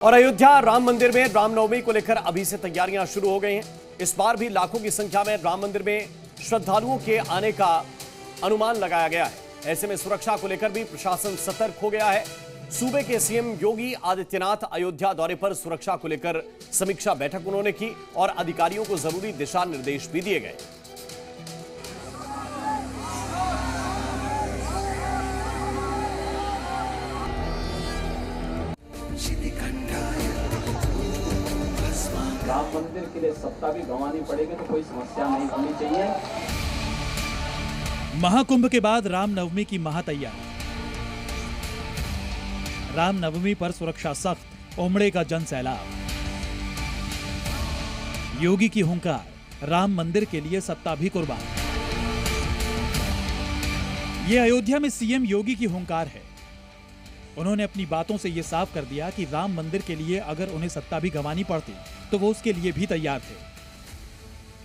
और अयोध्या राम मंदिर में रामनवमी को लेकर अभी से तैयारियां शुरू हो गई हैं। इस बार भी लाखों की संख्या में राम मंदिर में श्रद्धालुओं के आने का अनुमान लगाया गया है। ऐसे में सुरक्षा को लेकर भी प्रशासन सतर्क हो गया है। सूबे के सीएम योगी आदित्यनाथ अयोध्या दौरे पर सुरक्षा को लेकर समीक्षा बैठक उन्होंने की और अधिकारियों को जरूरी दिशा निर्देश भी दिए गए। राम मंदिर के लिए सत्ता भी गंवानी पड़ेगी तो कोई समस्या नहीं होनी चाहिए। महाकुंभ के बाद रामनवमी की महातैयारी। रामनवमी पर सुरक्षा सख्त, उमड़ेगा जन सैलाब। योगी की हुंकार, राम मंदिर के लिए सत्ता भी कुर्बान। ये अयोध्या में सीएम योगी की हुंकार है। उन्होंने अपनी बातों से यह साफ कर दिया कि राम मंदिर के लिए अगर उन्हें सत्ता भी गंवानी पड़ती तो वो उसके लिए भी तैयार थे।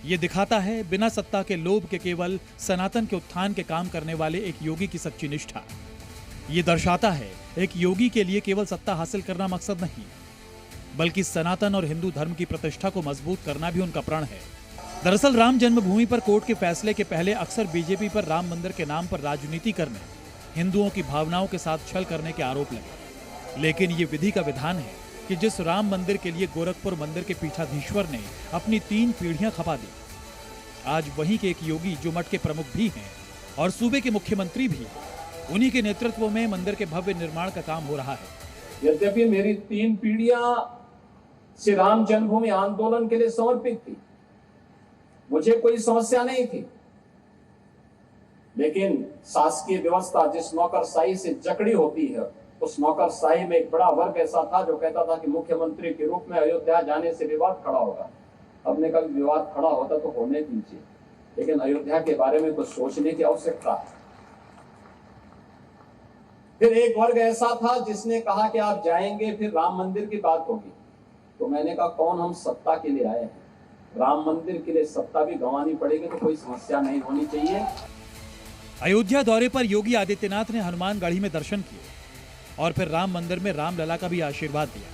ये दिखाता है बिना सत्ता के लोभ के केवल सनातन के उत्थान के काम करने वाले एक योगी की सच्ची निष्ठा। ये दर्शाता है एक योगी के लिए केवल सत्ता हासिल करना मकसद नहीं, बल्कि सनातन और हिंदू धर्म की प्रतिष्ठा को मजबूत करना भी उनका प्रण है। दरअसल राम जन्मभूमि पर कोर्ट के फैसले के पहले अक्सर बीजेपी पर राम मंदिर के नाम पर राजनीति करने, हिंदुओं की भावनाओं के साथ छल करने के आरोप लगे। लेकिन ये विधि का विधान है कि जिस राम मंदिर के लिए गोरखपुर मंदिर के पीठाधीश्वर ने अपनी 3 पीढ़ियां खपा दी, आज वहीं के एक योगी जो मठ के प्रमुख भी हैं और सूबे के मुख्यमंत्री भी, उन्हीं के नेतृत्व में मंदिर के भव्य निर्माण का काम हो रहा है। यद्यपि मेरी 3 पीढ़ियां श्री राम जन्मभूमि आंदोलन के लिए समर्पित थी, मुझे कोई समस्या नहीं थी, लेकिन शासकीय व्यवस्था जिस नौकरशाही से जकड़ी होती है, उस नौकरशाही में एक बड़ा वर्ग ऐसा था जो कहता था कि मुख्यमंत्री के रूप में अयोध्या जाने से विवाद खड़ा होगा। हमने कभी विवाद खड़ा होता तो होने दीजिए, लेकिन अयोध्या के बारे में कुछ सोचने की आवश्यकता है। फिर एक वर्ग ऐसा था जिसने कहा कि आप जाएंगे फिर राम मंदिर की बात होगी। तो मैंने कहा कौन हम सत्ता के लिए आए हैं, राम मंदिर के लिए सत्ता भी गंवानी पड़ेगी तो कोई समस्या नहीं होनी चाहिए। अयोध्या दौरे पर योगी आदित्यनाथ ने हनुमानगढ़ी में दर्शन किए और फिर राम मंदिर में रामलला का भी आशीर्वाद दिया।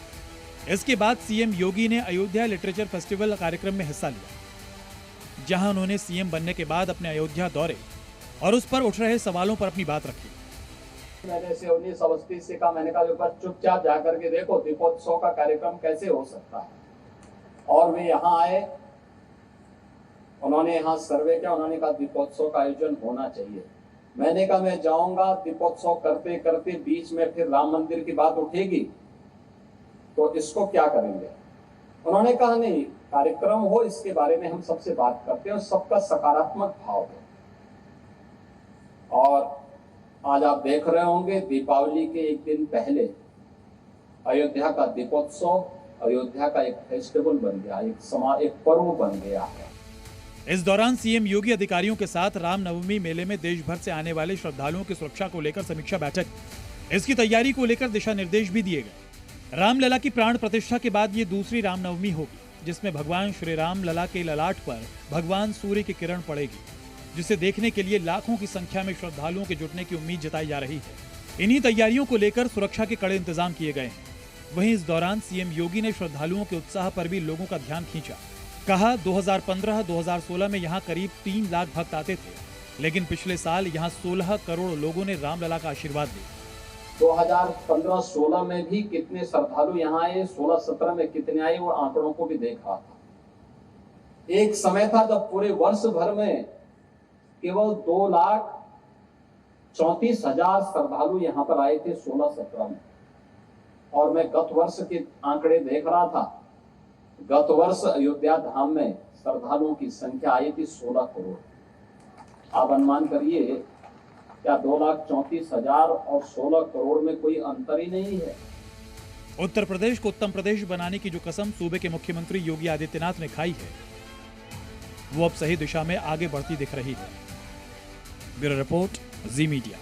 इसके बाद सीएम योगी ने अयोध्या लिटरेचर फेस्टिवल कार्यक्रम में हिस्सा लिया, जहां उन्होंने सीएम बनने के बाद अपने अयोध्या दौरे और उस पर उठ रहे सवालों पर अपनी बात रखी। मैंने से 19 अवस्थी से कहा, मैंने कहा ऊपर चुपचाप जाकर के देखो दीपोत्सव का कार्यक्रम कैसे हो सकता है। और वे यहाँ आए, उन्होंने यहाँ सर्वे किया, उन्होंने कहा दीपोत्सव का आयोजन होना चाहिए। मैंने कहा मैं जाऊंगा, दीपोत्सव करते करते बीच में फिर राम मंदिर की बात उठेगी तो इसको क्या करेंगे। उन्होंने कहा नहीं, कार्यक्रम हो इसके बारे में हम सबसे बात करते हैं और सबका सकारात्मक भाव है। और आज आप देख रहे होंगे दीपावली के एक दिन पहले अयोध्या का दीपोत्सव अयोध्या का एक फेस्टिवल बन गया, एक पर्व बन गया है। इस दौरान सीएम योगी अधिकारियों के साथ रामनवमी मेले में देश भर से आने वाले श्रद्धालुओं की सुरक्षा को लेकर समीक्षा बैठक, इसकी तैयारी को लेकर दिशा निर्देश भी दिए गए। रामलला की प्राण प्रतिष्ठा के बाद ये दूसरी रामनवमी होगी, जिसमें भगवान श्री राम लला के ललाट पर भगवान सूर्य की किरण पड़ेगी, जिसे देखने के लिए लाखों की संख्या में श्रद्धालुओं के जुटने की उम्मीद जताई जा रही है। इन्हीं तैयारियों को लेकर सुरक्षा के कड़े इंतजाम किए गए हैं। वहीं इस दौरान सीएम योगी ने श्रद्धालुओं के उत्साह पर भी लोगों का ध्यान खींचा। कहा 2015-2016 में यहाँ करीब 3 लाख भक्त आते थे, लेकिन पिछले साल यहाँ 16 करोड़ लोगों ने रामलला का आशीर्वाद दिया। 2015-16 में भी कितने श्रद्धालु यहाँ आए, 16-17 में कितने आए, वो आंकड़ों को भी देख रहा था। एक समय था जब पूरे वर्ष भर में केवल 2,34,000 श्रद्धालु यहाँ पर आए थे 16-17 में। और मैं गत वर्ष के आंकड़े देख रहा था, गत वर्ष अयोध्या धाम में श्रद्धालुओं की संख्या आई थी 16 करोड़। आप अनुमान करिए क्या 2,34,000 और 16 करोड़ में कोई अंतर ही नहीं है। उत्तर प्रदेश को उत्तम प्रदेश बनाने की जो कसम सूबे के मुख्यमंत्री योगी आदित्यनाथ ने खाई है, वो अब सही दिशा में आगे बढ़ती दिख रही है। ब्यूरो रिपोर्ट, जी मीडिया।